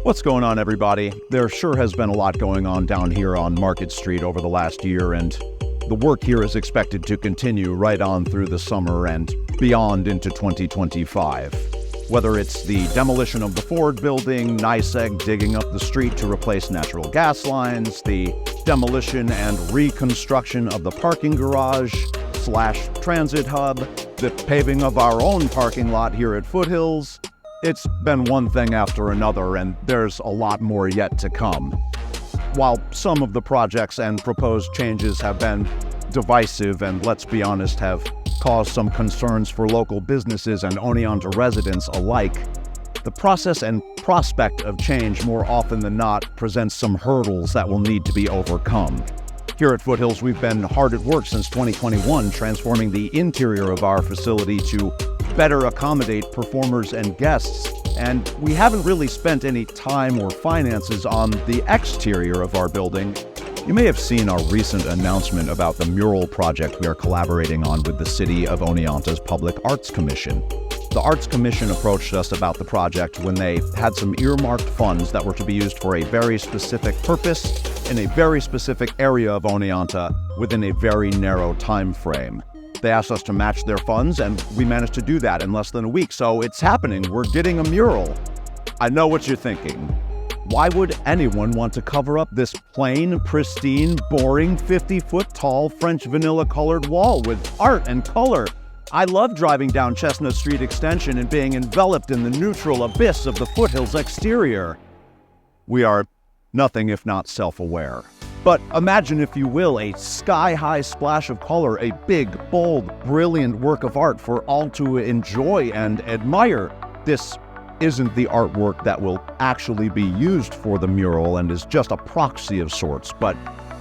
What's going on, everybody? There sure has been a lot going on down here on Market Street over the last year, and the work here is expected to continue right on through the summer and beyond into 2025. Whether it's the demolition of the Ford building, NYSEG digging up the street to replace natural gas lines, the demolition and reconstruction of the parking garage / transit hub, the paving of our own parking lot here at Foothills. It's been one thing after another, and there's a lot more yet to come. While some of the projects and proposed changes have been divisive and, let's be honest, have caused some concerns for local businesses and Oneonta residents alike, the process and prospect of change more often than not presents some hurdles that will need to be overcome. Here at Foothills, we've been hard at work since 2021, transforming the interior of our facility to better accommodate performers and guests, and we haven't really spent any time or finances on the exterior of our building. You may have seen our recent announcement about the mural project we are collaborating on with the City of Oneonta's Public Arts Commission. The Arts Commission approached us about the project when they had some earmarked funds that were to be used for a very specific purpose in a very specific area of Oneonta within a very narrow time frame. They asked us to match their funds, and we managed to do that in less than a week, so it's happening. We're getting a mural. I know what you're thinking. Why would anyone want to cover up this plain, pristine, boring, 50-foot-tall French vanilla-colored wall with art and color? I love driving down Chestnut Street Extension and being enveloped in the neutral abyss of the Foothills exterior. We are nothing if not self-aware. But imagine, if you will, a sky-high splash of color, a big, bold, brilliant work of art for all to enjoy and admire. This isn't the artwork that will actually be used for the mural and is just a proxy of sorts, but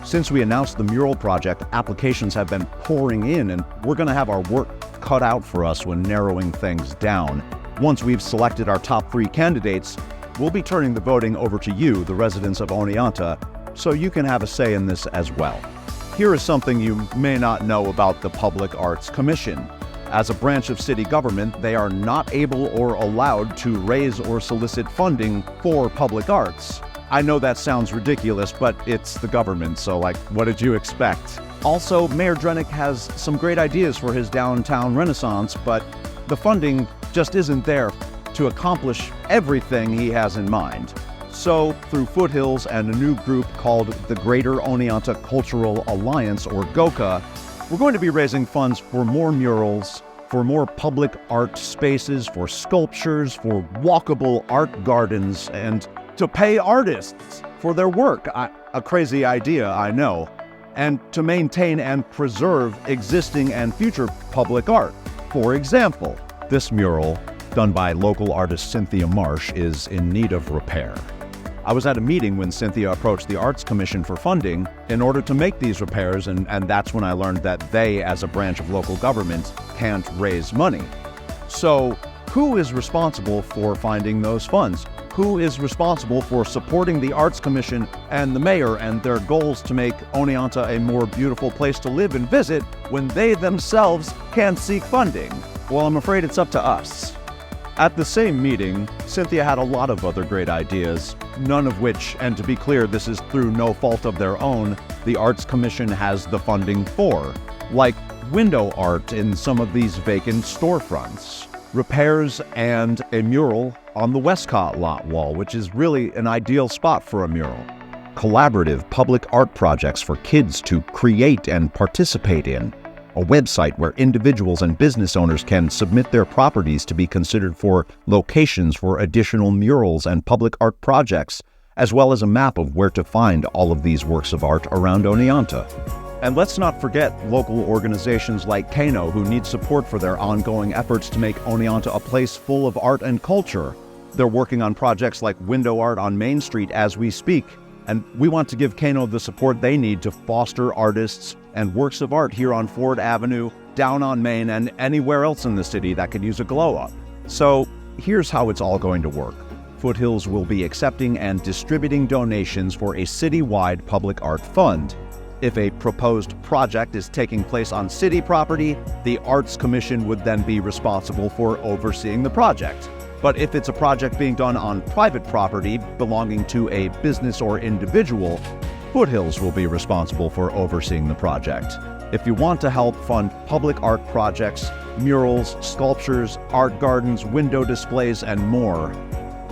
since we announced the mural project, applications have been pouring in, and we're going to have our work cut out for us when narrowing things down. Once we've selected our top 3 candidates, we'll be turning the voting over to you, the residents of Oneonta, so you can have a say in this as well. Here is something you may not know about the Public Arts Commission. As a branch of city government, they are not able or allowed to raise or solicit funding for public arts. I know that sounds ridiculous, but it's the government, so what did you expect? Also, Mayor Drenick has some great ideas for his downtown renaissance, but the funding just isn't there to accomplish everything he has in mind. So, through Foothills and a new group called the Greater Oneonta Cultural Alliance, or GOCA, we're going to be raising funds for more murals, for more public art spaces, for sculptures, for walkable art gardens, and to pay artists for their work. A crazy idea, I know. And to maintain and preserve existing and future public art. For example, this mural, done by local artist Cynthia Marsh, is in need of repair. I was at a meeting when Cynthia approached the Arts Commission for funding in order to make these repairs, and that's when I learned that they, as a branch of local government, can't raise money. So, who is responsible for finding those funds? Who is responsible for supporting the Arts Commission and the mayor and their goals to make Oneonta a more beautiful place to live and visit when they themselves can't seek funding? Well, I'm afraid it's up to us. At the same meeting, Cynthia had a lot of other great ideas, none of which, and to be clear, this is through no fault of their own, the Arts Commission has the funding for, like window art in some of these vacant storefronts, repairs, and a mural on the Westcott lot wall, which is really an ideal spot for a mural. Collaborative public art projects for kids to create and participate in. A website where individuals and business owners can submit their properties to be considered for locations for additional murals and public art projects, as well as a map of where to find all of these works of art around Oneonta. And let's not forget local organizations like Kano, who need support for their ongoing efforts to make Oneonta a place full of art and culture. They're working on projects like window art on Main Street as we speak, and we want to give Kano the support they need to foster artists and works of art here on Ford Avenue, down on Main, and anywhere else in the city that could use a glow-up. So here's how it's all going to work. Foothills will be accepting and distributing donations for a citywide public art fund. If a proposed project is taking place on city property, the Arts Commission would then be responsible for overseeing the project. But if it's a project being done on private property belonging to a business or individual, Foothills will be responsible for overseeing the project. If you want to help fund public art projects, murals, sculptures, art gardens, window displays, and more,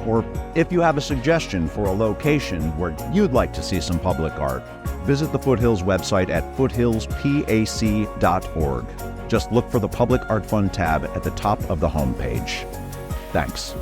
or if you have a suggestion for a location where you'd like to see some public art, visit the Foothills website at foothillspac.org. Just look for the Public Art Fund tab at the top of the homepage. Thanks.